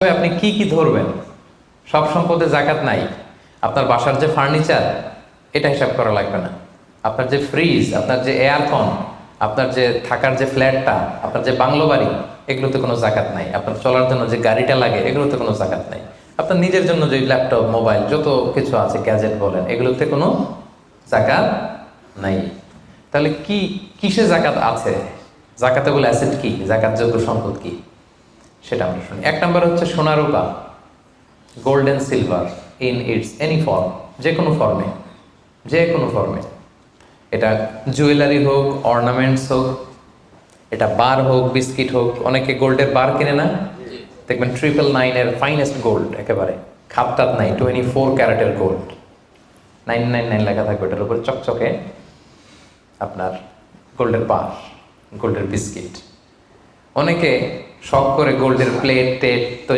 আপনি কি কি ধরবেন? সব সম্পদে জাকাত নাই। আপনার বাসার যে ফার্নিচার, এটা হিসাব করা লাগবে না। আপনার যে ফ্রিজ, আপনার যে এয়ারকন, আপনার যে থাকার যে ফ্ল্যাটটা, আপনার যে বাংলো বাড়ি, এগুলোতে কোনো জাকাত নাই। আপনার চলার জন্য যে গাড়িটা লাগে, এগুলোতে কোনো জাকাত নাই। আপনার নিজের জন্য যে ল্যাপটপ, মোবাইল, যত কিছু আছে, গ্যাজেট বলেন, এগুলোতে কোনো জাকাত নাই। তাহলে কি কিসে জাকাত আছে? জাকাতেবল অ্যাসেট কি, জাকাতযোগ্য সম্পদ কি, সেটা আমরা শুনি। এক নম্বর হচ্ছে সোনা রূপা, gold and silver in its any form, যে কোনো ফর্মে, যে কোনো ফর্মে। এটা জুয়েলারি হোক, অর্নামেন্টস হোক, এটা বার হোক, বিস্কিট হোক। অনেকে গোল্ডের বার কিনে না, দেখবেন 999-এর ফাইনেস্ট গোল্ড, একেবারে খাপটাত নাই, 24 ক্যারেটের গোল্ড, 999 লেখা থাকবে ওটার উপর, চকচকে আপনার গোল্ডের বার, গোল্ডের বিস্কিট। অনেকে শখ করে গোল্ডের প্লেট টেট, তো